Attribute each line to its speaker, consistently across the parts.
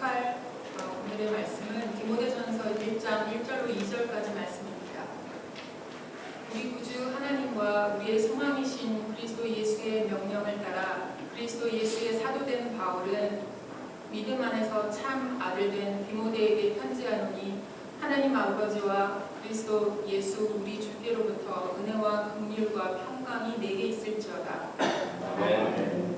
Speaker 1: 생각할 오늘의 말씀은 디모데전서 1장 1절로 2절까지 말씀입니다. 우리 구주 하나님과 우리의 소망이신 그리스도 예수의 명령을 따라 그리스도 예수의 사도된 바울은 믿음 안에서 참 아들된 디모데에게 편지하노니 하나님 아버지와 그리스도 예수 우리 주께로부터 은혜와 긍휼과 평강이 내게 있을지어다.
Speaker 2: 아멘.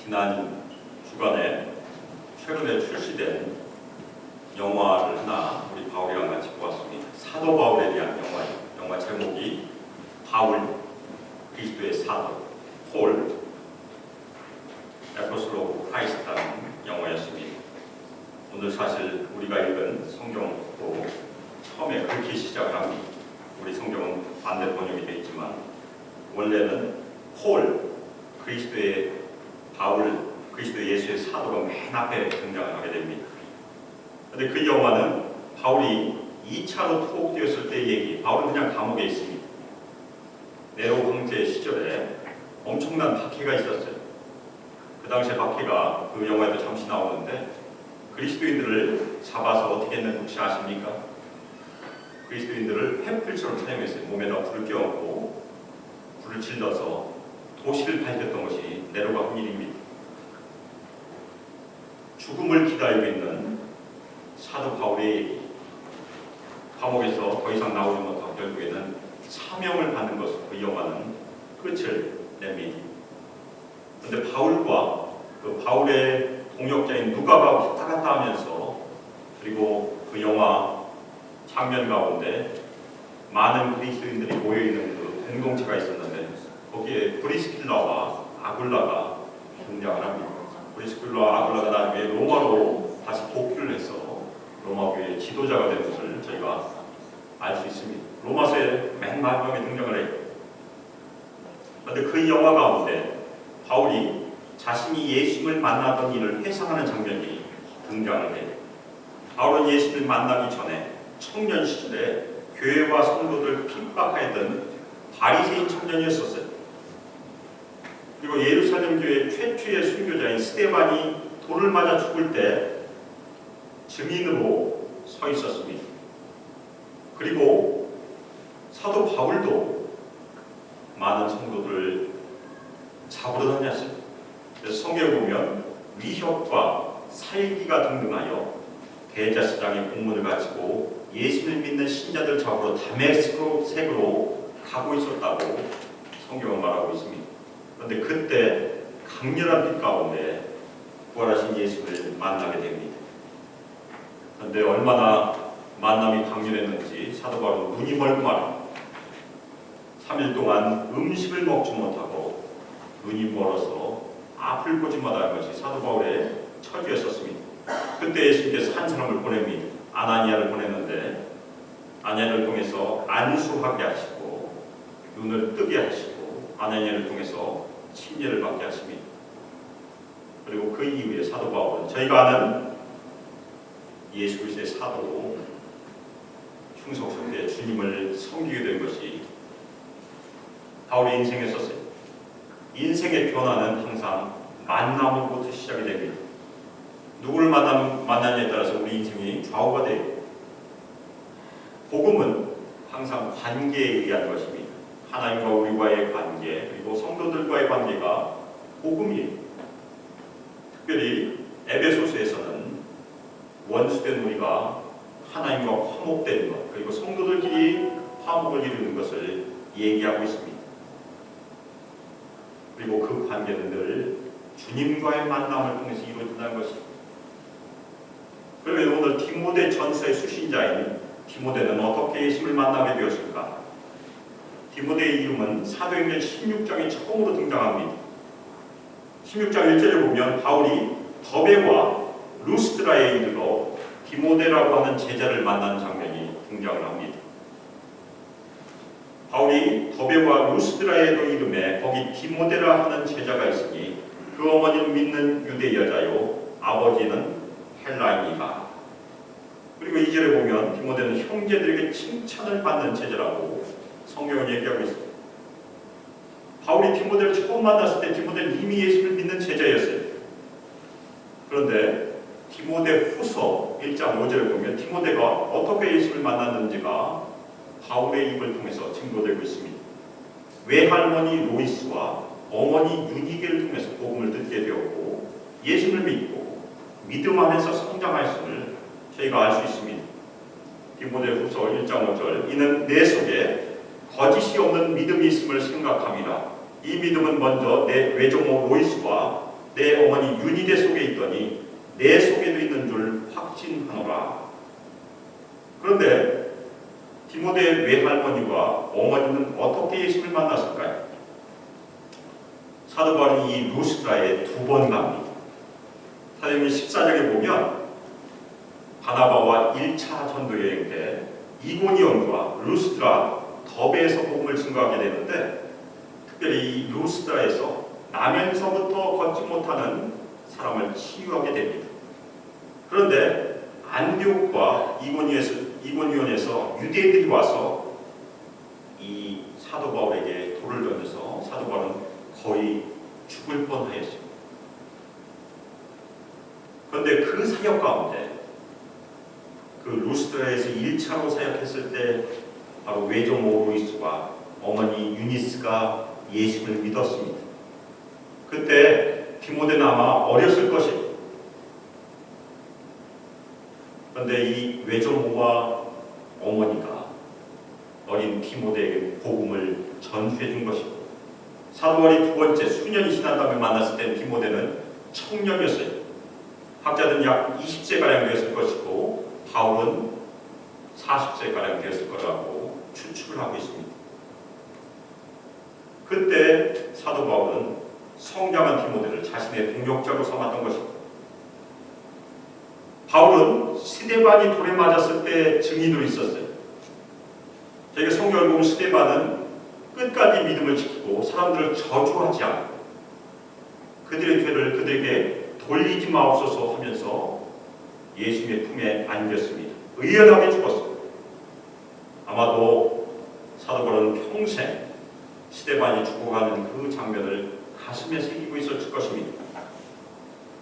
Speaker 2: 지난 주간에 최근에 출시된 영화를 하나 우리 바울이랑 같이 보았습니다. 사도 바울에 대한 영화예요. 영화 제목이 바울, 그리스도의 사도, 폴, 에포슬 오브 크라이스트라는 영화였습니다. 오늘 사실 우리가 읽은 성경도 처음에 그렇게 시작을 합니다. 우리 성경은 반대 번역이 되어 있지만 원래는 폴, 그리스도의 바울, 그리스도 예수의 사도가 맨 앞에 등장을 하게 됩니다. 그런데 그 영화는 바울이 2차로 투옥되었을 때의 얘기. 바울은 그냥 감옥에 있습니다. 네로 황제 시절에 엄청난 박해가 있었어요. 그 당시에 박해가 그 영화에도 잠시 나오는데 그리스도인들을 잡아서 어떻게 했는지 혹시 아십니까? 그리스도인들을 횃불처럼 사용했어요. 몸에다 불을 껴안고 불을 질러서 도시를 밝혔던 것이 네로가 한 일입니다. 죽음을 기다리고 있는 사도 바울의 얘기. 감옥에서 더 이상 나오지 못하고 결국에는 사명을 받는 것으로 그 영화는 끝을 냅니다. 그런데 바울과 그 바울의 동역자인 누가가 왔다 갔다 하면서 그리고 그 영화 장면 가운데 많은 그리스도인들이 모여있는 그 공동체가 있었는데 거기에 브리스킬라와 아굴라가 등장을 합니다. 브리스킬라와 아굴라가 나중에 로마로 다시 복귀를 해서 로마 교회의 지도자가 된 것을 저희가 알 수 있습니다. 로마서의 맨 마지막에 등장을 해요. 그런데 그 영화 가운데 바울이 자신이 예수님을 만나던 일을 회상하는 장면이 등장을 해요. 바울은 예수님을 만나기 전에 청년 시절에 교회와 성도들 핍박하였던 바리새인 청년이었었어요. 그리고 예루살렘 교회 최초의 순교자인 스데반이 돌을 맞아 죽을 때 증인으로 서 있었습니다. 그리고 사도 바울도 많은 성도들을 잡으러 다녔어요. 그래서 성경에 보면 위협과 살기가 등등하여 대제사장의 공문을 가지고 예수를 믿는 신자들 잡으러 다메섹으로 가고 있었다고 성경은 말하고 있습니다. 그런데 그때 강렬한 빛 가운데 부활하신 예수를 만나게 됩니다. 그런데 얼마나 만남이 강렬했는지 사도 바울은 눈이 멀고 말합니다. 3일 동안 음식을 먹지 못하고 눈이 멀어서 앞을 보지 못하는 것이 사도 바울의 처지였었습니다. 그때 예수님께서 한 사람을 보냅니다. 아나니아를 보냈는데 아나니아를 통해서 안수하게 하시고 눈을 뜨게 하시고 아나니아를 통해서 침례를 받게 하십니다. 그리고 그 이후에 사도 바울은 저희가 아는 예수 그리스도의 사도로 충성스럽게 주님을 섬기게 된 것이 바울의 인생에 있었어요. 인생의 변화는 항상 만남으로부터 시작이 됩니다. 누구를 만나냐에 따라서 우리 인생이 좌우가 돼요. 복음은 항상 관계에 의한 것입니다. 하나님과 우리와의 관계, 그리고 성도들과의 관계가 복음이에요. 특별히 에베소서에서는 원수된 우리가 하나님과 화목되는 것, 그리고 성도들끼리 화목을 이루는 것을 얘기하고 있습니다. 그리고 그 관계는 늘 주님과의 만남을 통해서 이루어진다는 것입니다. 그러면 오늘 디모데 전서의 수신자인 디모데는 어떻게 예수님을 만나게 되었을까? 디모데의 이름은 사도행전 16장에 처음으로 등장합니다. 16장 1절에 보면 바울이 더베와 루스드라에 이르러 디모데라고 하는 제자를 만나는 장면이 등장을 합니다. 바울이 더베와 루스드라에도 이름에 거기 디모데라 하는 제자가 있으니 그 어머니는 믿는 유대 여자요 아버지는 헬라인이다. 그리고 2절에 보면 디모데는 형제들에게 칭찬을 받는 제자라고 성경은 얘기하고 있습니다. 바울이 디모데를 처음 만났을 때 디모데는 이미 예수를 믿는 제자였어요. 그런데 디모데 후서 1장 5절에 보면 디모데가 어떻게 예수를 만났는지가 바울의 입을 통해서 증거되고 있습니다. 외할머니 로이스와 어머니 유니게를 통해서 복음을 듣게 되었고 예수를 믿고 믿음 안에서 성장하였음을 저희가 알 수 있습니다. 디모데 후서 1장 5절 이는 내 속에 거짓이 없는 믿음이 있음을 생각합니다. 이 믿음은 먼저 내 외조모 로이스와 내 어머니 유니게 속에 있더니 내 속에도 있는 줄 확신하노라. 그런데 디모데의 외할머니와 어머니는 어떻게 예수를 만났을까요? 사도 바울은 이 루스드라에 2번 갑니다. 사도행전 14장에 보면 바나바와 1차 전도 여행 때 이고니온과 루스드라 더베에서 복음을 증거하게 되는데 특별히 이 루스드라에서 나면서부터 걷지 못하는 사람을 치유하게 됩니다. 그런데 안디옥과 이고니온에서 유대인들이 와서 이 사도 바울에게 돌을 던져서 사도 바울은 거의 죽을 뻔하였습니다. 그런데 그 사역 가운데 그 루스드라에서 1차로 사역했을 때 바로 외조모 로이스와 어머니 유니스가 예수를 믿었습니다. 그때 디모데는 아마 어렸을 것이에요. 그런데 이 외조모와 어머니가 어린 디모데에게 복음을 전수해 준 것이고 사도 바울이 2번째 수년이 지난 다음에 만났을 때 디모데는 청년이었어요. 학자들은 약 20세가량 되었을 것이고 바울은 40세가량 되었을 거라고 추측을 하고 있습니다. 그때 사도 바울은 성장한 디모데를 자신의 동역자로 삼았던 것입니다. 바울은 스데반이 돌에 맞았을 때 증인으로 있었어요. 저희가 성경을 보면 스데반은 끝까지 믿음을 지키고 사람들을 저주하지 않고 그들의 죄를 그들에게 돌리지 마옵소서 하면서 예수님의 품에 안겼습니다. 의연하게 죽었습니다. 아마도 사도 바울은 평생 스데반이 죽어가는 그 장면을 가슴에 새기고 있었을 것입니다.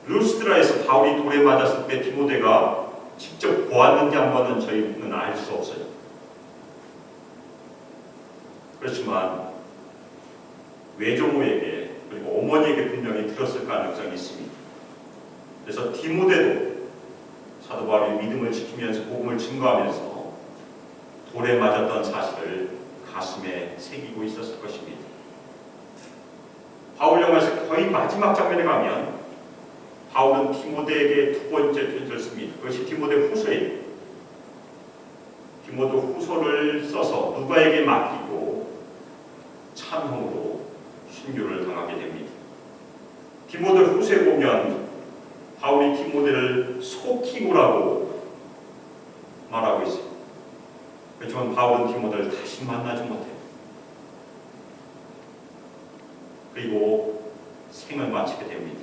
Speaker 2: 루스드라에서 바울이 돌에 맞았을 때 디모데가 직접 보았는지 한 번은 저희는 알 수 없어요. 그렇지만 외조모에게 그리고 어머니에게 분명히 들었을 가능성이 있습니다. 그래서 디모데도 사도 바울이 믿음을 지키면서 복음을 증거하면서 돌에 맞았던 사실을 가슴에 새기고 있었을 것입니다. 바울 영화에서 거의 마지막 장면에 가면 바울은 디모데에게 2번째 편지를 씁니다. 그것이 디모데 후서예요. 디모데 후서를 써서 누가에게 맡기고 찬홍으로 순교를 당하게 됩니다. 디모데 후서에 보면 바울이 디모데를 속히고라고 말하고 있어요. 그렇지만 바울은 디모데를 다시 만나지 못해요. 그리고 생을 마치게 됩니다.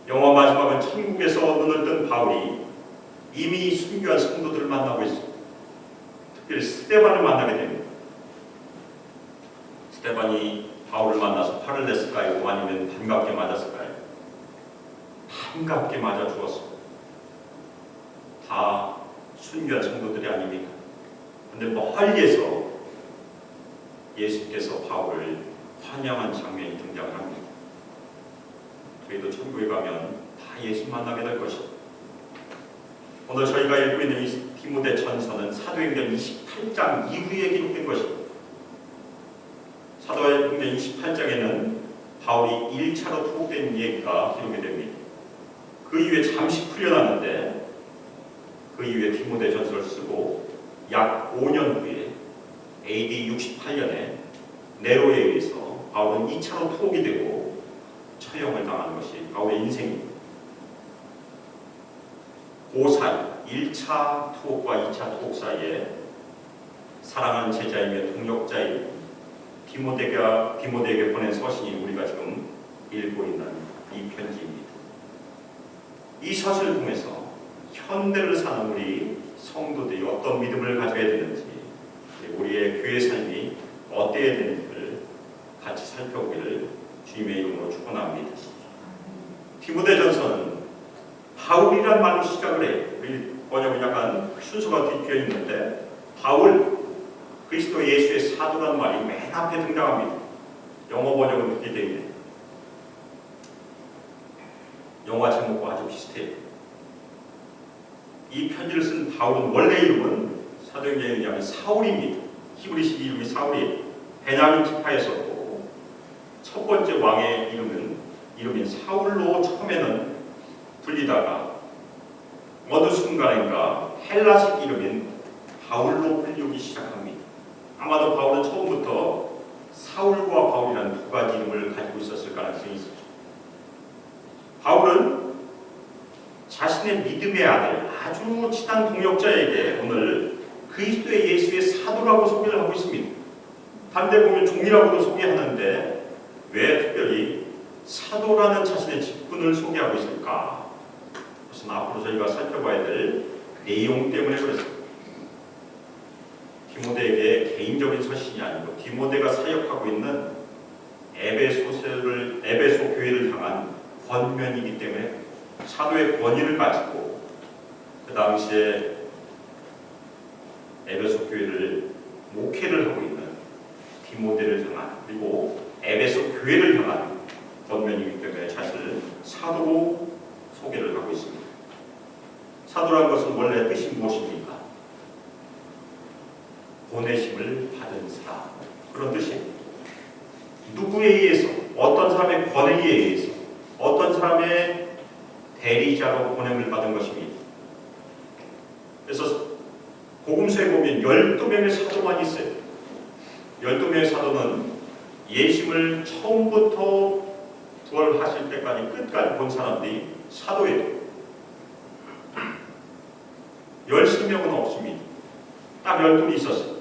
Speaker 2: 영화 마지막은 천국에서 눈을 뜬 바울이 이미 순교한 성도들을 만나고 있습니다. 특별히 스데반을 만나게 됩니다. 스데반이 바울을 만나서 화를 냈을까요? 아니면 반갑게 맞았을까요? 반갑게 맞아 죽었습니다. 다 순교한 성도들이 아닙니까? 그런데 멀리에서 예수께서 바울을 환영한 장면이 등장합니다. 저희도 천국에 가면 다 예수 만나게 될 것입니다. 오늘 저희가 읽고 있는 이 디모데 전서는 사도행전 28장 이후에 기록된 것입니다. 사도행전 28장에는 바울이 1차로 투옥된 얘기가 기록이 됩니다. 그 이후에 잠시 풀려났는데 그 이후에 디모데 전서를 쓰고 약 5년 후에 AD 68년에 네로에 의해서 바울은 2차로 투옥이 되고 처형을 당하는 것이 바울의 인생입니다. 그 사이 1차 투옥과 2차 투옥 사이에 사랑하는 제자이며 동역자인 디모데에게 보낸 서신이 우리가 지금 읽고 있는 이 편지 이 사실을 통해서 현대를 사는 우리 성도들이 어떤 믿음을 가져야 되는지, 우리의 교회 삶이 어때야 되는지를 같이 살펴보기를 주님의 이름으로 축원합니다. 디모데전서는 바울이란 말로 시작을 해요. 우리 번역은 약간 순서가 뒤뀌어 있는데 바울, 그리스도 예수의 사도라는 말이 맨 앞에 등장합니다. 영어 번역은 그렇게 되어 있네요. 영화 제목과 아주 비슷해요. 이 편지를 쓴 바울은 원래 이름은 사도행전에 의하면 사울입니다. 히브리식 이름이 사울이에요. 베냐민 지파였었고 첫 번째 왕의 이름인 사울로 처음에는 불리다가 어느 순간인가 헬라식 이름인 바울로 불리기 시작합니다. 아마도 바울은 처음부터 사울과 바울이라는 두 가지 이름을 가지고 있었을 가능성이 있었죠. 바울은 자신의 믿음의 아들, 아주 친한 동역자에게 오늘 그리스도의 예수의 사도라고 소개를 하고 있습니다. 반대 보면 종이라고도 소개하는데 왜 특별히 사도라는 자신의 직분을 소개하고 있을까? 그것은 앞으로 저희가 살펴봐야 될 내용 때문에 그렇습니다. 디모데에게 개인적인 서신이 아니고 디모데가 사역하고 있는 에베소 교회를 향한 권면이기 때문에 사도의 권위를 가지고 그 당시에 에베소 교회를 목회를 하고 있는 디모데를 향한, 그리고 에베소 교회를 향한 권면이기 때문에 자신을 사도로 소개를 하고 있습니다. 사도라는 것은 원래 뜻이 무엇입니까? 보내심을 받은 사람, 그런 뜻이에요. 누구에 의해서, 어떤 사람의 권위에 의해서, 어떤 사람의 대리자로 보냄을 받은 것입니다. 그래서 복음서에 보면 12명의 사도만 있어요. 12명의 사도는 예수님을 처음부터 부활하실 때까지 끝까지 본 사람들이 사도예요. 13명은 없습니다. 딱 12이 있었어요.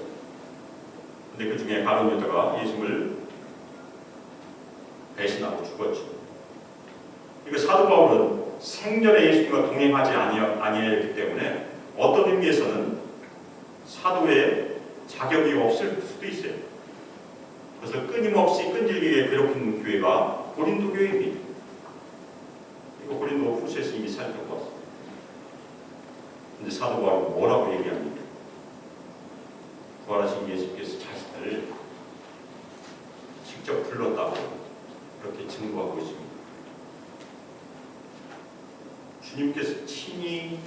Speaker 2: 근데 그 중에 가룟 유다가 예수님을 배신하고 죽었죠. 그러니까 사도 바울은 생전에 예수님과 동행하지 아니했기 때문에 어떤 의미에서는 사도의 자격이 없을 수도 있어요. 그래서 끊임없이 끈질기게 괴롭힌 교회가 고린도 교회입니다. 이거 고린도 후서에서 이미 살펴봤어요. 근데 사도 바울은 뭐라고 얘기합니까? 부활하신 예수께서 자신을 직접 불렀다고 그렇게 증거하고 있습니다. 주님께서 친히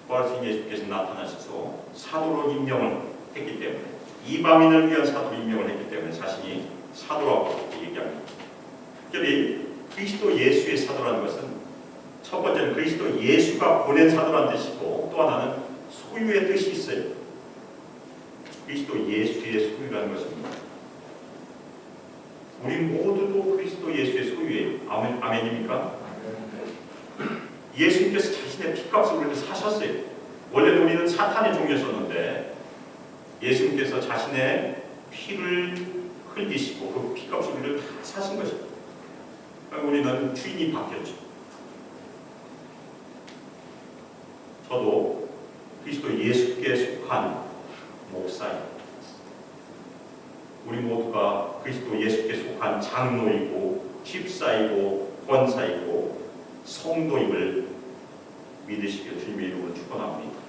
Speaker 2: 부활하신 예수께서 나타나셔서 사도로 임명을 했기 때문에, 이방인을 위한 사도로 임명을 했기 때문에 자신이 사도라고 얘기합니다. 특별히 그리스도 예수의 사도라는 것은 첫 번째는 그리스도 예수가 보낸 사도라는 뜻이고, 또 하나는 소유의 뜻이 있어요. 그리스도 예수의 소유라는 것입니다. 우리 모두도 그리스도 예수의 소유예요. 아멘입니까? 예수님께서 자신의 피값을 우리를 사셨어요. 원래는 우리는 사탄의 종이었었는데 예수님께서 자신의 피를 흘리시고 그 피값을 우리를 다 사신 것입니다. 우리는 주인이 바뀌었죠. 저도 그리스도 예수께 속한 목사입니다. 우리 모두가 그리스도 예수께 속한 장로이고 집사이고 권사이고 성도임을 믿으시길 주님의 이름으로 축원합니다.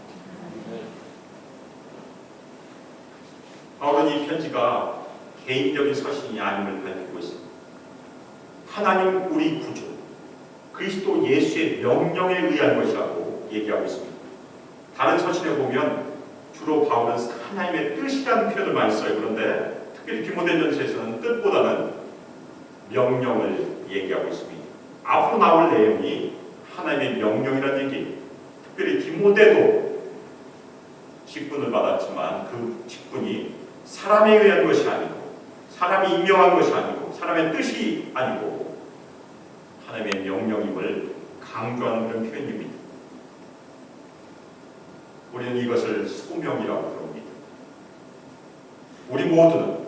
Speaker 2: 바울은 이 편지가 개인적인 서신이 아님을 밝히고 있습니다. 하나님 우리 구주 그리스도 예수의 명령에 의한 것이라고 얘기하고 있습니다. 다른 서신에 보면 주로 바울은 하나님의 뜻이라는 표현을 많이 써요. 그런데 특별히 디모데전서에서는 뜻보다는 명령을 얘기하고 있습니다. 앞으로 나올 내용이 하나님의 명령이라는 얘기예요. 특별히 디모데도 직분을 받았지만 그 직분이 사람에 의한 것이 아니고, 사람이 임명한 것이 아니고, 사람의 뜻이 아니고 하나님의 명령임을 강조하는 그런 표현입니다. 우리는 이것을 소명이라고 부릅니다. 우리 모두는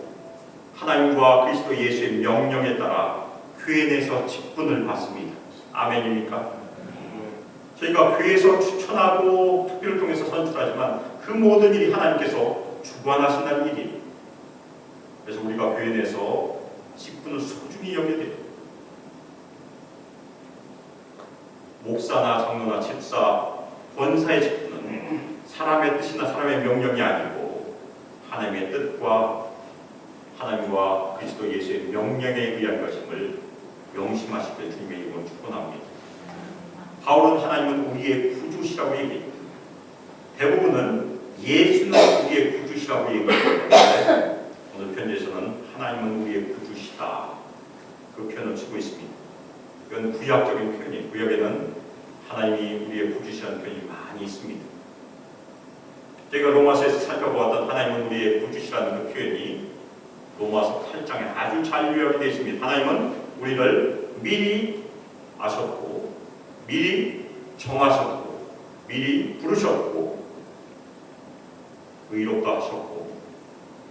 Speaker 2: 하나님과 그리스도 예수의 명령에 따라 교회 내에서 직분을 받습니다. 아멘입니까? 저희가 교회에서 추천하고 투표를 통해서 선출하지만 그 모든 일이 하나님께서 주관하신다는 일이에요. 그래서 우리가 교회 내에서 직분을 소중히 여겨야 돼요. 목사나 장로나 집사, 권사의 직분은 사람의 뜻이나 사람의 명령이 아니고 하나님의 뜻과 하나님과 그리스도 예수의 명령에 의한 것임을 명심하시길 주님의 이름으로 축원합니다. 바울은 하나님은 우리의 구주시라고 얘기합니다. 대부분은 예수는 우리의 구주시라고 얘기하는데 오늘 편지에서는 하나님은 우리의 구주시다 그 표현을 쓰고 있습니다. 이건 구약적인 표현이에요. 구약에는 하나님이 우리의 구주시라는 표현이 많이 있습니다. 제가 로마서에서 살펴보았던 하나님은 우리의 구주시라는 그 표현이 로마서 8장에 아주 잘 요약이 되어 있습니다. 하나님은 우리를 미리 아셨고 미리 정하셨고 미리 부르셨고 의롭다 하셨고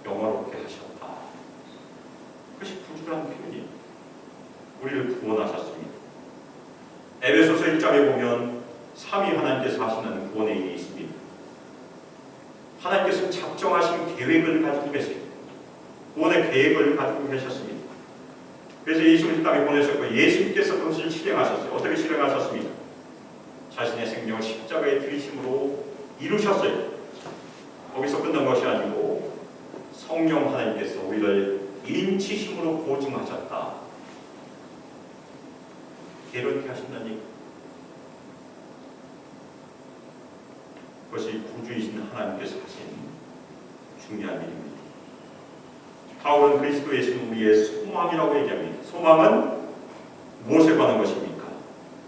Speaker 2: 영화롭게 하셨다. 그것이 구주라는 표현이에요. 우리를 구원하셨습니다. 에베소서 1장에 보면 삼위 하나님께서 하시는 구원의 일이 있습니다. 하나님께서는 작정하신 계획을 가지고 계세요. 구원의 계획을 가지고 계셨습니다. 그래서 예수를 이 땅에 보내셨고 예수님께서 그것을 실행하셨어요. 어떻게 실행하셨습니까? 자신의 생명을 십자가에 들이심으로 이루셨어요. 거기서 끝난 것이 아니고 성령 하나님께서 우리를 인치심으로 보증하셨다. 이렇게 하신다는 얘기. 그것이 구주이신 하나님께서 하신 중요한 일입니다. 바울은 그리스도 예수는 우리의 소망이라고 얘기합니다. 소망은 무엇에 관한 것입니까?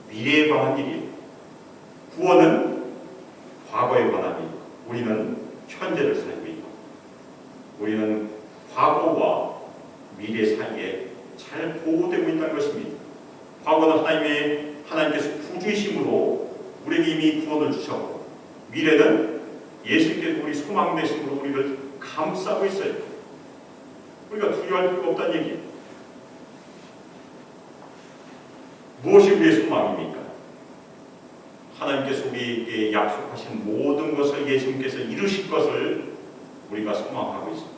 Speaker 2: 미래에 관한 일이에요. 구원은 과거에 관한 일. 우리는 현재를 살고 있고 우리는 과거와 미래 사이에 잘 보호되고 있다는 것입니다. 과거는 하나님께서 구주이심으로 우리에게 이미 구원을 주셨고 미래는 예수님께서 우리 소망 되심으로 우리를 감싸고 있어요. 우리가 두려워할 필요가 없다는 얘기예요. 무엇이 우리의 소망입니까? 하나님께서 우리에게 약속하신 모든 것을 예수님께서 이루실 것을 우리가 소망하고 있습니다.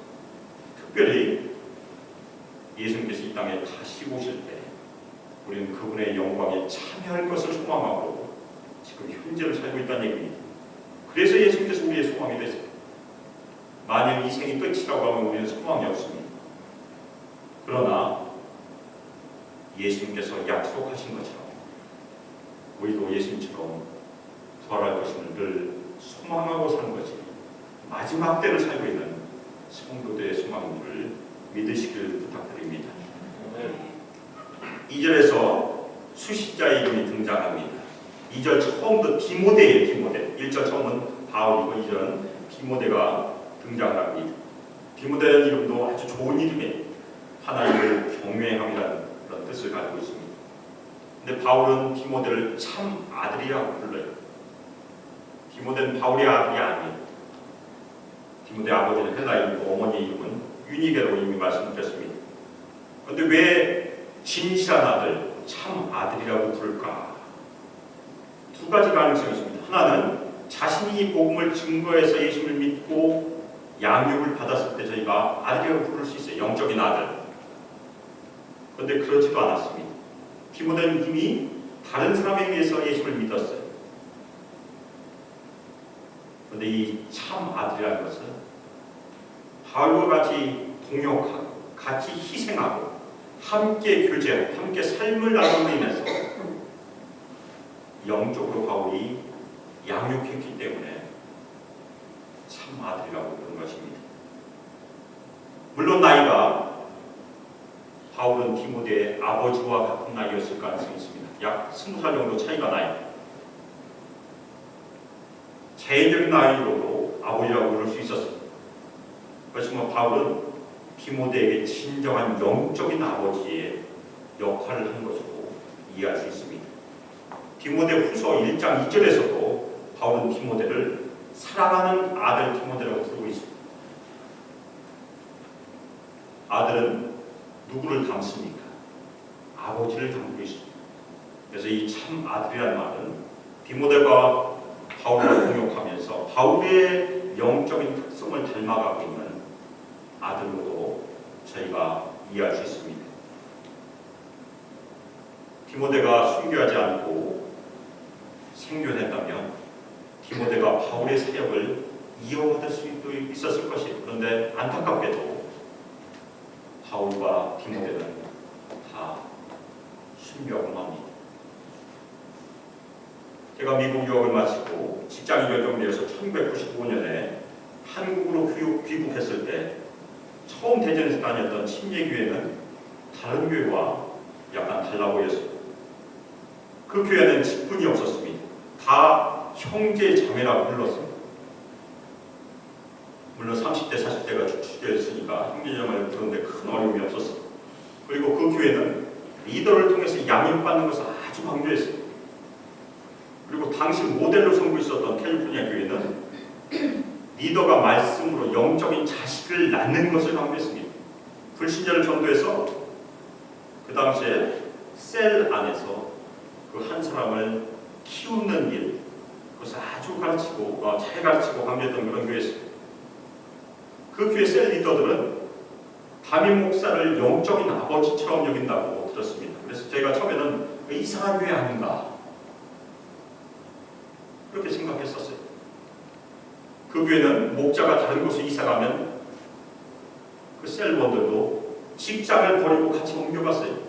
Speaker 2: 특별히 예수님께서 이 땅에 다시 오실 때 우리는 그분의 영광에 참여할 것을 소망하고 지금 현재를 살고 있다는 얘기입니다. 그래서 예수님께서 우리의 소망이 되세요. 만약 이생이 끝이라고 하면 우리는 소망이 없습니다. 그러나 예수님께서 약속하신 것처럼 우리도 예수님처럼 부활할 것임을 늘 소망하고 사는 것이 마지막 때를 살고 있는 성도들의 소망임을 믿으시길 부탁드립니다. 2절에서 수식자의 이름이 등장합니다. 2절 처음부터 디모데예요. 디모데. 1절 처음은 바울이고 2절은 디모데가 등장합니다. 디모데라는 이름도 아주 좋은 이름이에요. 하나님을 경외함이라는 그런 뜻을 가지고 있습니다. 근데 바울은 디모데를 참 아들이라고 불러요. 디모데는 바울의 아들이 아니에요. 디모데 아버지는 헬라인이고 어머니 이름은 유니게라고 이미 말씀드렸습니다. 그런데 왜 진실한 아들, 참 아들이라고 부를까? 두 가지 가능성이 있습니다. 하나는 자신이 복음을 증거해서 예수를 믿고 양육을 받았을 때 저희가 아들이라고 부를 수 있어요. 영적인 아들. 그런데 그렇지도 않았습니다. 디모데는 이미 다른 사람에 의해서 예수를 믿었어요. 그런데 이 참 아들이라는 것은 바울과 같이 동역하고 같이 희생하고 함께 교제하고 함께 삶을 나누고 인해서 영적으로 바울이 양육했기 때문에 참 아들이라고 부르는 것입니다. 물론 나이가 바울은 디모데의 아버지와 같은 나이였을 가능성이 있습니다. 약 20살 정도 차이가 나요. 개인적인 나이로도 아버지라고 부를 수 있었습니다. 그렇지만 바울은 디모데에게 진정한 영적인 아버지의 역할을 한 것으로 이해할 수 있습니다. 디모데 후서 1장 2절에서도 바울은 디모데를 사랑하는 아들 디모데라고 부르고 있습니다. 아들은 누구를 닮습니까? 아버지를 닮고 있습니다. 그래서 이 참 아들이라는 말은 디모데가 바울과 동역하면서 바울의 영적인 특성을 닮아가고 있는 아들로도 저희가 이해할 수 있습니다. 디모데가 순교하지 않고 생존했다면 디모데가 바울의 사역을 이어받을 수도 있었을 것이에요. 그런데 안타깝게도 바울과 디모데는 다 순교하고 맙니다. 제가 미국 유학을 마치고 직장이 결정되어서 1995년에 한국으로 귀국했을 때 처음 대전에서 다녔던 침례교회는 다른 교회와 약간 달라 보였어요. 그 교회는 직분이 없었습니다. 다 형제 자매라고 불렀어요. 물론 30대 40대가 축축되었으니까 형제 자매를 부르는데 큰 어려움이 없었어요. 그리고 그 교회는 리더를 통해서 양육받는 것을 아주 강조했어요. 그리고 당시 모델로 삼고 있었던 캘리포니아 교회는 리더가 말씀으로 영적인 자식을 낳는 것을 강조했습니다. 불신자를 전도해서 그 당시에 셀 안에서 그 한 사람을 키우는 일, 그것을 아주 잘 가르치고 강조했던 그런 교회였습니다. 그 교회 셀 리더들은 담임 목사를 영적인 아버지처럼 여긴다고 들었습니다. 그래서 제가 처음에는 이상한 교회 아닌가 그렇게 생각했었어요. 그 교회는 목자가 다른 곳에 이사가면 그 셀원들도 직장을 버리고 같이 옮겨갔어요.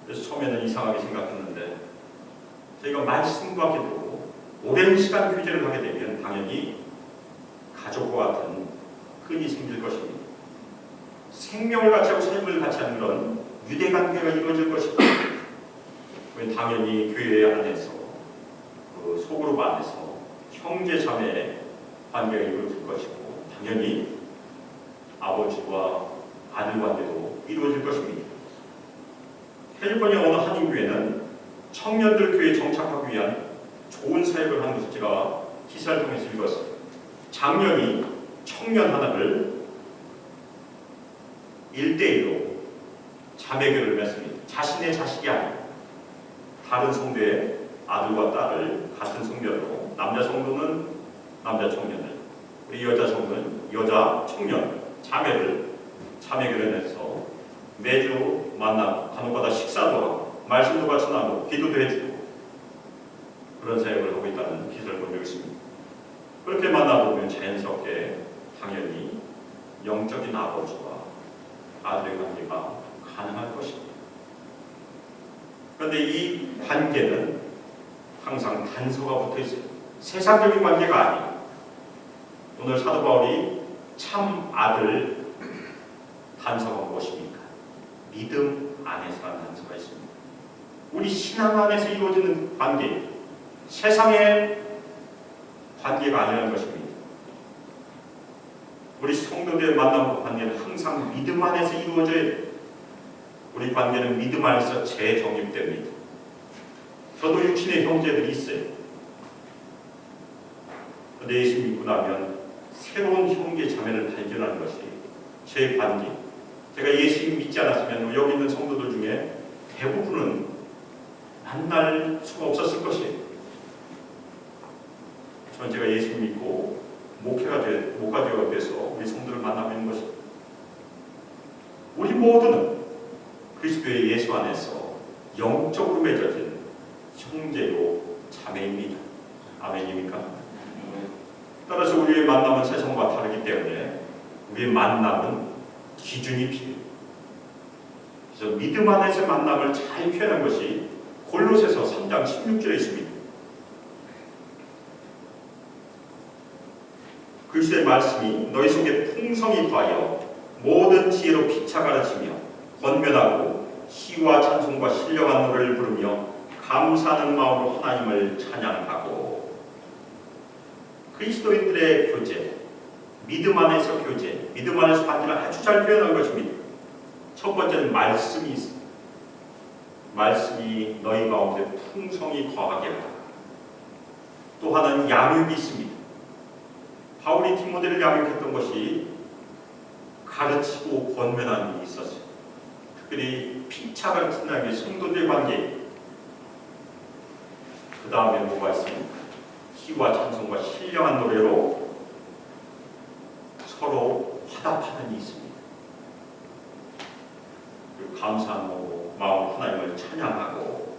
Speaker 2: 그래서 처음에는 이상하게 생각했는데 저희가 말씀과 기도로 오랜 시간 교제를 하게 되면 당연히 가족과 같은 끈이 생길 것입니다. 생명을 같이 하고 삶을 같이 하는 그런 유대관계가 이루어질 것입니다. 당연히 교회 안에서 그 소그룹 안에서 형제 자매의 관계가 이루어질 것이고 당연히 아버지와 아들 관계도 이루어질 것입니다. 캘리포니아 어느 한인교회는 청년들 교회에 정착하기 위한 좋은 사역을 하는 것을 제가 기사를 통해서 읽었어요. 장년이 청년 하나를 1대1로 자매교를 맺습니다. 자신의 자식이 아니고 다른 성도의 아들과 딸을 같은 성별로, 남자 성도는 남자 청년을, 우리 여자 성도는 여자 청년, 자매교를 해서 매주 만나고 간혹가다 식사도 하고 말씀도 같이 나누고 기도도 해주고 그런 사역을 하고 있다는 기사를 본 적이 있습니다. 그렇게 만나보면 자연스럽게 당연히 영적인 아버지와 아들의 관계가 가능할 것입니다. 그런데 이 관계는 항상 단서가 붙어 있어요. 세상적인 관계가 아니에요. 오늘 사도 바울이 참 아들 단서가 무엇입니까? 믿음 안에서라는 단서가 있습니다. 우리 신앙 안에서 이루어지는 관계, 세상의 관계가 아니라는 것입니다. 우리 성도들의 만남과 관계는 항상 믿음 안에서 이루어져야 돼요. 우리 관계는 믿음 안에서 재정립됩니다. 저도 육신의 형제들이 있어요. 그런데 예수 믿고 나면 새로운 형제 자매를 발견하는 것이 제 관계. 제가 예수 믿지 않았으면 여기 있는 성도들 중에 대부분은 만날 수가 없었을 것이에요. 저는 제가 예수 믿고 목회가 돼서 우리 성도를 만나고 있는 것입니다. 우리 모두는 그리스도의 예수 안에서 영적으로 맺어진 형제요 자매입니다. 아멘입니까? 따라서 우리의 만남은 세상과 다르기 때문에 우리의 만남은 기준이 필요해요. 그래서 믿음 안에서의 만남을 잘 표현한 것이 골로새서 3장 16절에 있습니다. 그리스도의 말씀이 너희 속에 풍성히 더하여 모든 지혜로 피차 가르치며 권면하고 시와 찬송과 신령한 노래를 부르며 감사하는 마음으로 하나님을 찬양하고. 그리스도인들의 교제, 믿음 안에서 교제, 믿음 안에서 관계를 아주 잘 표현한 것입니다. 첫 번째는 말씀이 있습니다. 말씀이 너희 가운데 풍성히 거하게 하라. 또 하나는 양육이 있습니다. 바울이 디모데를 양육했던 것이 가르치고 권면하는 일이 있었어요. 특별히 피차가 지나는 성도들 관계. 그 다음에 뭐가 있습니까? 희와 찬송과 신령한 노래로 서로 화답하는 일이 있습니다. 그리고 감사한 마음 하나님을 찬양하고,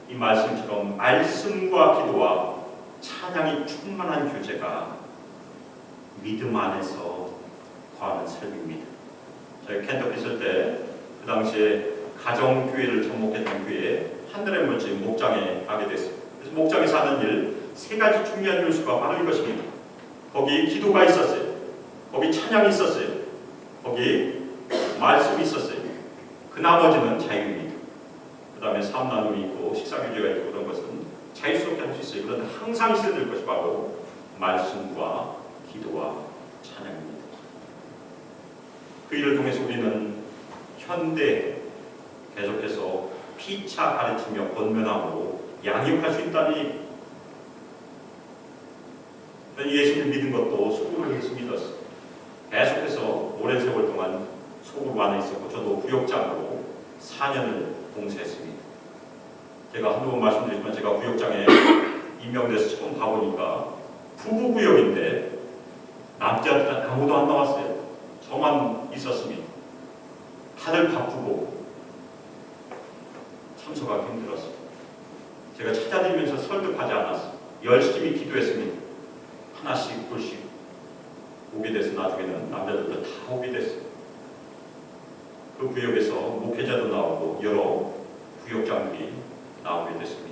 Speaker 2: 이 말씀처럼 말씀과 기도와 찬양이 충만한 교제가 믿음 안에서 거하는 삶입니다. 저희 켄터키 있을 때 그 당시에 가정교회를 접목했던 교회에 한달에 먼저 목장에 가게 됐어요. 그래서 목장에서 하는 일 세 가지 중요한 요소가 바로 이것입니다. 거기 기도가 있었어요. 거기 찬양이 있었어요. 거기 말씀이 있었어요. 그 나머지는 자유입니다. 그 다음에 삶 나눔이 있고 식사규제가 있고 그런 것은 자유스럽게 할 수 있어요. 그런데 항상 있어야 될 것이 바로 말씀과 기도와 찬양입니다. 그 일을 통해서 우리는 현대 계속해서 피차 가르치며 권면함으로 양육할 수 있다니, 예수를 믿은 것도 속으로 예수 믿었어요. 계속해서 오랜 세월 동안 속으로 안에 있었고, 저도 구역장으로 4년을 봉사했습니다. 제가 한두 번 말씀드렸지만 제가 구역장에 임명돼서 처음 가보니까 부부구역인데 남자들은 아무도 안 나왔어요. 저만 있었습니다. 다들 바쁘고 참석하기 힘들었어요. 제가 찾아다니면서 설득하지 않았어요. 열심히 기도했습니다. 하나씩 둘씩 오게 돼서 나중에는 남자들도 다 오게 됐어요. 그 구역에서 목회자도 나오고 여러 구역장들이 나오게 됐습니다.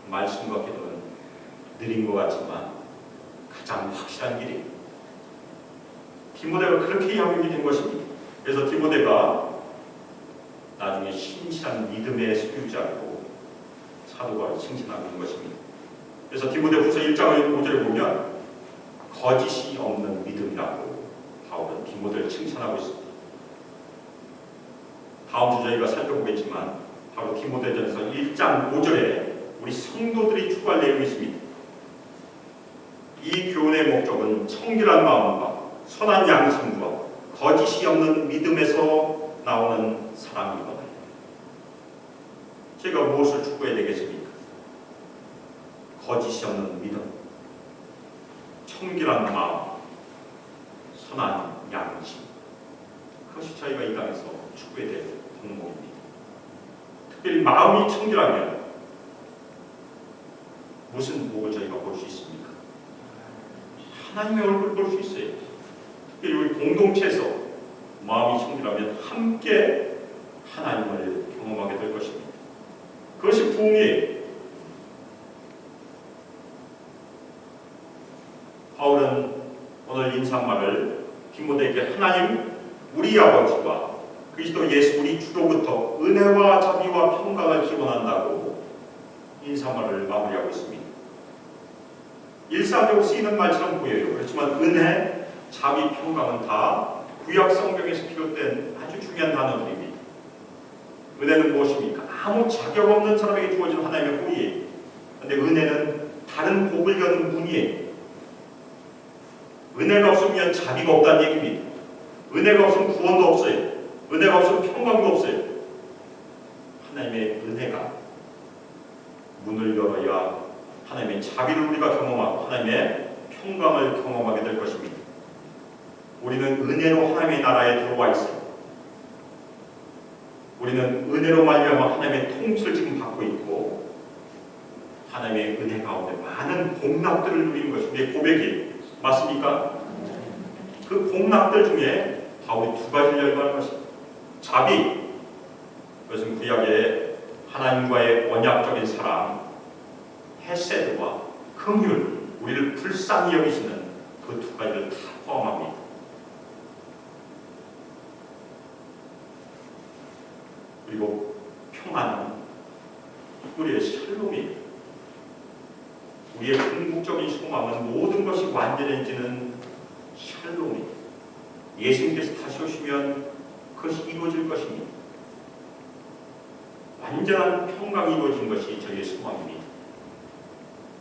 Speaker 2: 말씀과 기도는 느린 것 같지만 가장 확실한 길이에요. 디모데가 그렇게 양육이 된 것입니다. 그래서 디모데가 나중에 신실한 믿음의 소유자고 사도가 칭찬하고 있는 것입니다. 그래서 디모데후서 1장 5절에 보면 거짓이 없는 믿음이라고 바울은 디모데를 칭찬하고 있습니다. 다음 주 저희가 살펴보겠지만 바로 디모데전서 1장 5절에 우리 성도들이 추구할 내용이 있습니다. 이 교훈의 목적은 청결한 마음과 선한 양심과 거짓이 없는 믿음에서 나오는 사랑이거든요. 제가 무엇을 추구해야 되겠습니까? 거짓이 없는 믿음, 청결한 마음, 선한 양심. 그것이 저희가 이 땅에서 추구해야 될 덕목입니다. 특별히 마음이 청결하면 무슨 복을 저희가 볼 수 있습니까? 하나님의 얼굴을 볼 수 있어요. 특별히 우리 공동체에서 마음이 청결하면 함께 하나님을 경험하게 될 것입니다. 그것이 부흥이에요. 바울은 오늘 인사말을 디모데에게 하나님 우리 아버지와 그리스도 예수 우리 주로부터 은혜와 자비와 평강을 기원한다고 인사말을 마무리하고 있습니다. 일상적으로 쓰이는 말처럼 보여요. 그렇지만 은혜, 자비, 평강은 다 구약 성경에서 비롯된 아주 중요한 단어들입니다. 은혜는 무엇입니까? 아무 자격 없는 사람에게 주어진 하나님의 복이에요. 그런데 은혜는 다른 복을 여는 문이에요. 은혜가 없으면 자비가 없다는 얘기입니다. 은혜가 없으면 구원도 없어요. 은혜가 없으면 평강도 없어요. 하나님의 은혜가 문을 열어야 하나님의 자비를 우리가 경험하고 하나님의 평강을 경험하게 될 것입니다. 우리는 은혜로 하나님의 나라에 들어와 있어요. 우리는 은혜로 말미암아 하나님의 통치를 지금 받고 있고 하나님의 은혜 가운데 많은 복락들을 누리는 것이 우리의 고백이에요. 맞습니까? 그 복락들 중에 바울이 두 가지를 열거하는 것입니다. 자비, 그것은 구약의 하나님과의 언약적인 사랑, 헤세드와 긍휼, 우리를 불쌍히 여기시는 그 두 가지를 다 포함합니다. 그리고 평안은 우리의 샬롬이에요. 우리의 궁극적인 소망은 모든 것이 완전해지는 샬롬이에요. 예수님께서 다시 오시면 그것이 이루어질 것입니다. 완전한 평강이 이루어진 것이 저희의 소망입니다.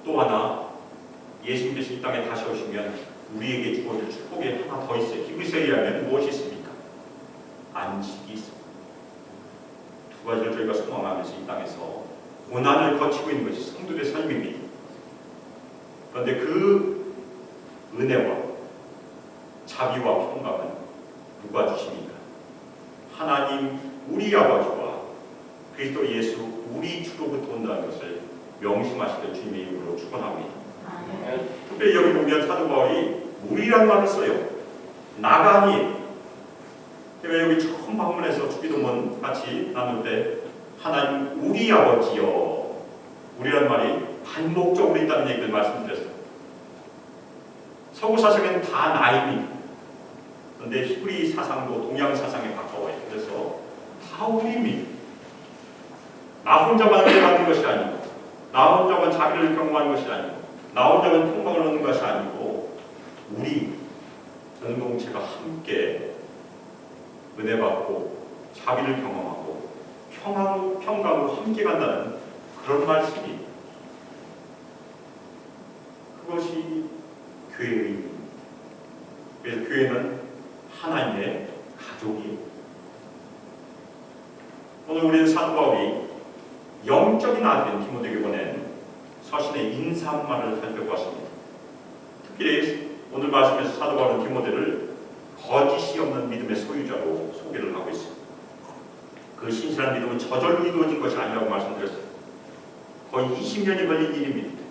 Speaker 2: 또 하나, 예수님께서 이 땅에 다시 오시면 우리에게 주어질 축복이 하나 더 있어요. 히브리서에 의하면 무엇이 있습니까? 안식이 있습니다. 두 가지를 저희가 소망하면서 이 땅에서 고난을 거치고 있는 것이 성도의 삶입니다. 그런데 그 은혜와 자비와 평강은 누가 주십니까? 하나님 우리 아버지와 그리스도 예수 우리 주로부터 온다는 것을 명심하시길 주님의 이름으로 축원합니다. 특별히 여기 보면 사도 바울이 우리란 말을 써요. 나가 아니에요. 제가 여기 처음 방문해서 주기도문 같이 나눌 때 하나님 우리 아버지여, 우리란 말이 반복적으로 있다는 얘기를 말씀드렸어요. 서구 사상에는 다 나입니다. 그런데 히브리 사상도 동양 사상에 가까워요. 그래서 다 우리입니다. 나 혼자만 은혜받는 것이 아니고, 나 혼자만 자비를 경험하는 것이 아니고, 나 혼자만 평강을 얻는 것이 아니고, 우리 전공체가 함께 은혜받고 자비를 경험하고 평강으로 함께 간다는 그런 말씀이, 그것이 교회의 의미입니다. 그래서 교회는 하나님의 가족이에요. 오늘 우리는 사도 바울이 영적인 아들인 디모데에게 보낸 서신의 인사말을 살펴보았습니다. 특별히 오늘 말씀에서 사도 바울은 디모데를 거짓이 없는 믿음의 소유자로 소개를 하고 있습니다. 그 신실한 믿음은 저절로 이루어진 것이 아니라고 말씀드렸어요. 거의 20년이 걸린 일입니다.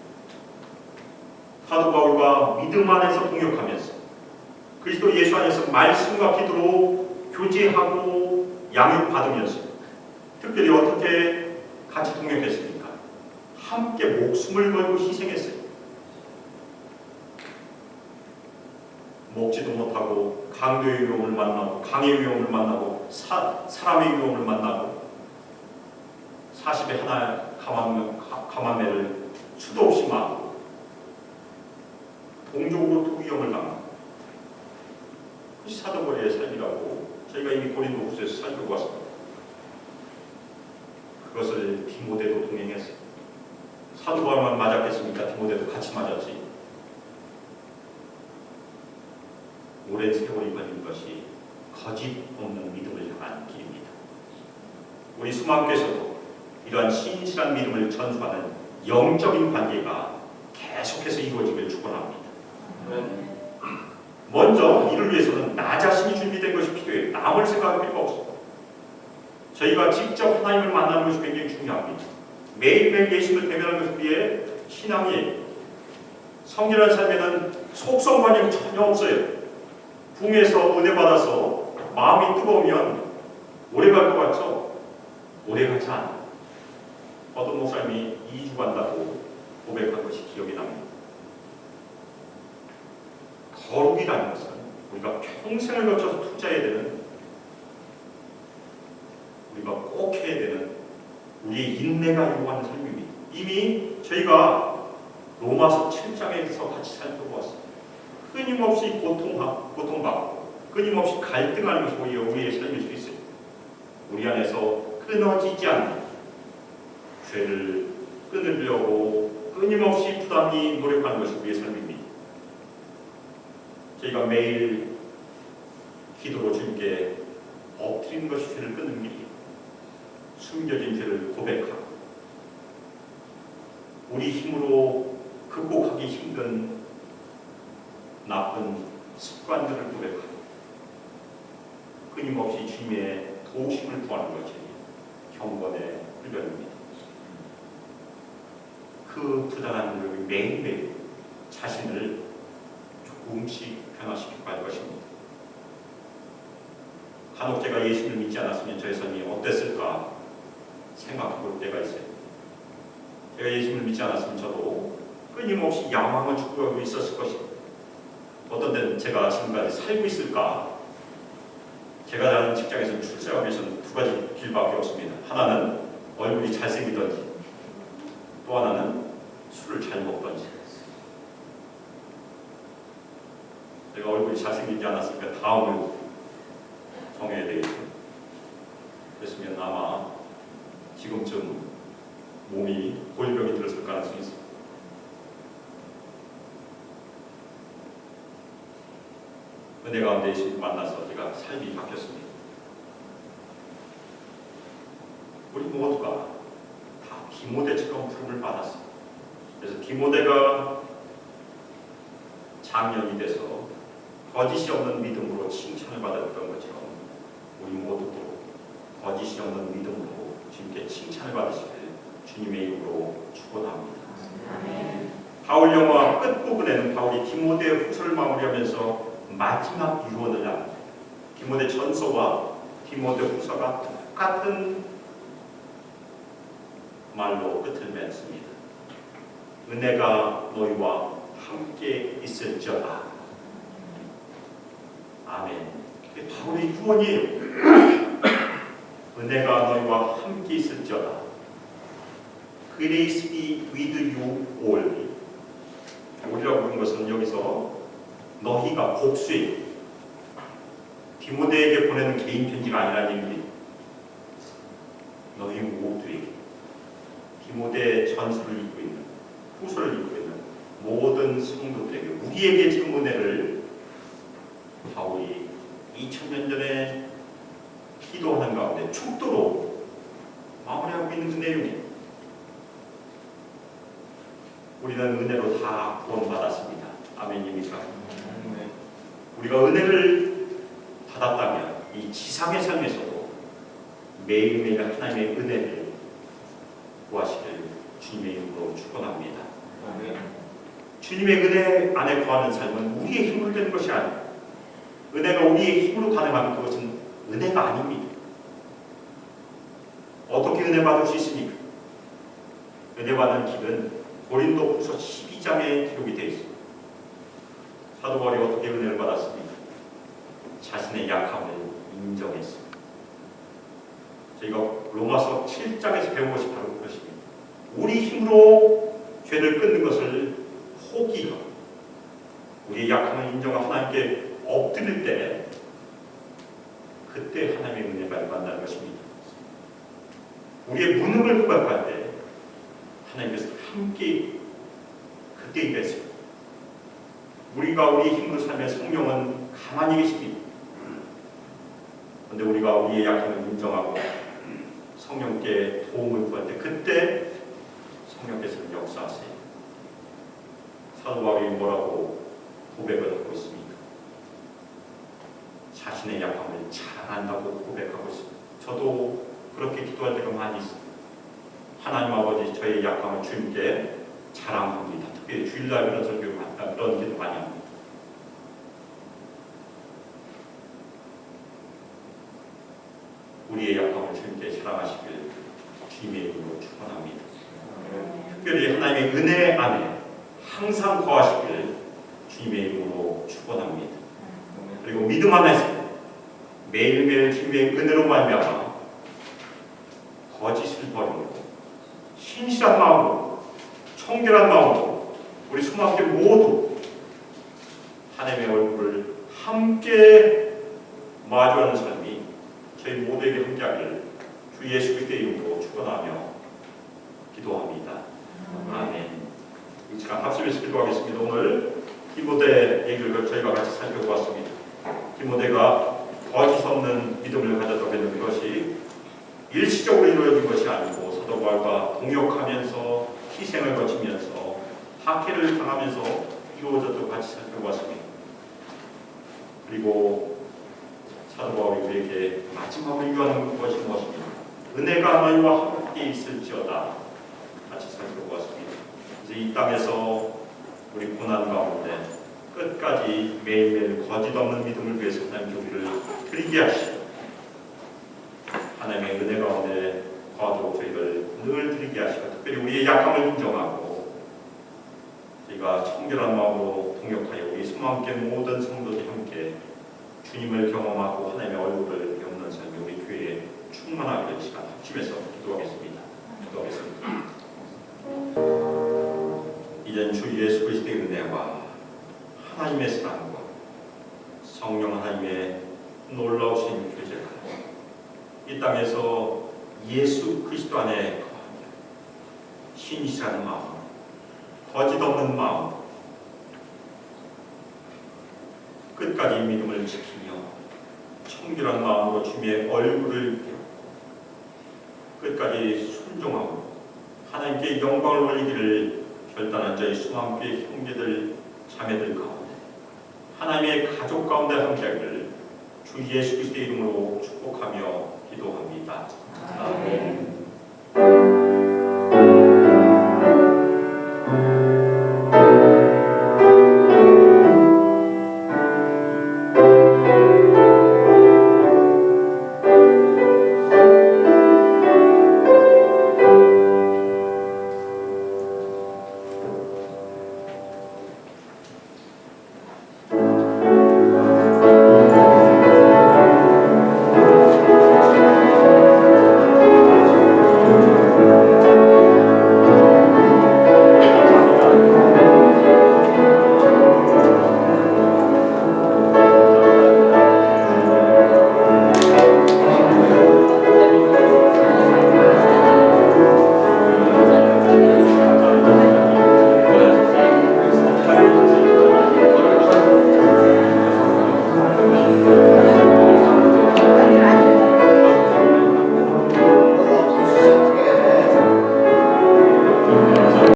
Speaker 2: 사도 바울과 믿음 안에서 동역하면서 그리스도 예수 안에서 말씀과 기도로 교제하고 양육받으면서 특별히 어떻게 같이 동역했습니까? 함께 목숨을 걸고 희생했어요. 먹지도 못하고 강도의 위험을 만나고 강의 위험을 만나고 사람의 위험을 만나고 40에 하나 가만매를 수도 없이 맞고 동족으로 또 위험을 당하고, 그것이 사도 바울의 삶이라고 저희가 이미 고린도후서에서 살펴보았습니다. 그것을 디모데도 동행했어요. 사도 바울만 맞았겠습니까? 디모데도 같이 맞았지. 오랜 세월이 걸린 것이 거짓 없는 믿음을 향한 길입니다. 우리 수많께서도 이러한 신실한 믿음을 전수하는 영적인 관계가 계속해서 이루어지길 축원합니다. 먼저 이를 위해서는 나 자신이 준비된 것이 필요해요. 남을 생각할 필요가 없습니다. 저희가 직접 하나님을 만나는 것이 굉장히 중요합니다. 매일매일 예수를 대면하는 것을 위해 신앙이에요. 성결한 삶에는 속성관념이 전혀 없어요. 붕에서 은혜 받아서 마음이 뜨거우면 오래 갈 것 같죠? 오래 가지 않아요. 어떤 목사님이 2주 간다고 고백한 것이 기억이 납니다. 거룩이라는 것은 우리가 평생을 거쳐서 투자해야 되는, 우리가 꼭 해야 되는 우리의 인내가 요구하는 삶입니다. 이미 저희가 로마서 7장에서 같이 살펴보았습니다. 끊임없이 고통받고 끊임없이 갈등하는 것이 오히려 우리의 삶일 수 있어요. 우리 안에서 끊어지지 않는 죄를 끊으려고 끊임없이 부단히 노력하는 것이 우리의 삶입니다. 저희가 매일 기도로 주님께 엎드리는 것이 죄를 끊는 길이에요. 숨겨진 죄를 고백하고 우리 힘으로 극복하기 힘든 나쁜 습관들을 고백하고 끊임없이 주님의 도우심을 구하는 것이 경건의 훈련입니다. 그 부단한 노력이 매일매일 자신을 조금씩 변화시키고 갈 것입니다. 간혹 제가 예수를 믿지 않았으면 저의 삶이 어땠을까 생각해 볼 때가 있어요. 제가 예수를 믿지 않았으면 저도 끊임없이 야망을 추구하고 있었을 것입니다. 어떤 때는 제가 지금까지 살고 있을까? 제가 다니는 직장에서 출세하기 위해서는 두 가지 길밖에 없습니다. 하나는 얼굴이 잘생기던지, 또 하나는 술을 잘 먹던지. 제가 얼굴이 잘생기지 않았으니까 다음을 정해야 되겠죠. 그랬으면 아마 지금쯤 몸이 골병이 들었을 가능성이 있습니다. 은혜 가운데 만나서 제가 삶이 바뀌었습니다. 우리 모두가 다 디모데처럼 부름을 받았어요. 그래서 디모데가 장년이 돼서 거짓이 없는 믿음으로 칭찬을 받았던 것처럼 우리 모두도 거짓이 없는 믿음으로 주님께 칭찬을 받으시길 주님의 이름으로 축원합니다. 바울 영화 끝부분에는 바울이 디모데 후서를 마무리하면서 마지막 유언을 합니다. 디모데 전서와 디모데 후서가 똑같은 말로 끝을 맺습니다. 은혜가 너희와 함께 있을지어다. 아멘. 이게 바울의 유언이에요. 은혜가 너희와 함께 있을지어다. Grace be with you all. 우리라고 부른 것은 여기서 너희가 복수예요. 디모데에게 보내는 개인 편지가 아니라는 얘기입니다. 너희 모두에게, 디모데 전서를 읽고 있는, 후서를 읽고 있는 모든 성도들에게, 우리에게 지금 은혜를 바울이 2000년 전에 기도하는 가운데 축도로 마무리하고 있는 그 내용이에요. 우리는 은혜로 다 구원받았습니다. 아멘입니까? 우리가 은혜를 받았다면 이 지상의 삶에서도 매일매일 하나님의 은혜를 구하시길 주님의 이름으로 축원합니다. 주님의 은혜 안에 거하는 삶은 우리의 힘으로 되는 것이 아니에요. 은혜가 우리의 힘으로 가능하면 그것은 은혜가 아닙니다. 어떻게 은혜 받을 수 있습니까? 은혜 받는 길은 고린도후서 12장에 기록이 되어 있습니다. 사도 바울이 어떻게 은혜를 받았습니까? 자신의 약함을 인정했습니다. 저희가 로마서 7장에서 배운 것이 바로 그것입니다. 우리 힘으로 죄를 끊는 것을 포기하고 우리의 약함을 인정하고 하나님께 엎드릴 때 그때 하나님의 은혜가 임한다는 것입니다. 우리의 무능을 고백할 때 하나님께서 함께 그때 임했습니다. 우리가 우리의 힘으로 살면 성령은 가만히 계십니다. 그런데 우리가 우리의 약함을 인정하고 성령께 도움을 구할 때 그때 성령께서는 역사하세요. 사도 바울이 뭐라고 고백을 하고 있습니까? 자신의 약함을 자랑한다고 고백하고 있습니다. 저도 그렇게 기도할 때가 많이 있습니다. 하나님 아버지, 저의 약함을 주님께 자랑합니다. 특별히 주일날 그런 설교, 그런 기도 많이 합니다. 우리의 약함을 주님께 자랑하시길 주님의 이름으로 축원합니다. 특별히 하나님의 은혜 안에 항상 거하시길 주님의 이름으로 축원합니다. 그리고 믿음 안에서 매일매일 주님의 은혜로 말미암아 거짓을 버리고 신실한 마음으로 청결한 마음으로 우리 소망들 모두 하나님의 얼굴을 함께 마주하는 삶이 저희 모두에게 함께하기를 주 예수 그리스도의 이름으로 축원하며 기도합니다. 아멘. 이 시간 합심해서 기도하겠습니다. 오늘 디모데 얘기를 저희가 같이 살펴보았습니다. 디모데가 거짓 없는 믿음을 가졌다고 했는 그것이 일시적으로 이루어진 것이 아니고 사도 바울과 동역하면서 희생을 거치면서 학해를 당하면서 이루어졌다고 같이 살펴보았습니다. 그리고 사도 바울이 우리에게 마지막으로 유언하는 것이 무엇입니까? 은혜가 너희와 함께 있을지어다 같이 살펴보았습니다. 그래서 이 땅에서 우리 고난 가운데 끝까지 매일매일 거짓 없는 믿음을 위해서 하나님께 우리를 드리게 하시고 하나님의 은혜 가운데 거하도록 저희를 늘 드리게 하시고 특별히 우리의 약함을 인정하고 저희가 청결한 마음으로 동역하여 우리 소망께 모든 성도들이 함께 주님을 경험하고 하나님의 얼굴을 배우는 삶이 우리 교회에 충만하게 시간 합심해서 기도하겠습니다. 기도하겠습니다. 이젠 주 예수 그리스도의 은혜와 하나님의 사랑과 성령 하나님의 놀라우신 교제가 이 땅에서 예수 그리스도 안에 신실한 마음, 거짓 없는 마음, 끝까지 끝까지 믿음을 지키며 청결한 마음으로 주님의 얼굴을 뵈고 끝까지 순종하고 하나님께 영광을 올리기를 결단한 저희 수망교회 형제들 자매들 가운데 하나님의 가족 가운데 함께하기를 주 예수 그리스도의 이름으로 축복하며 기도합니다. 아멘.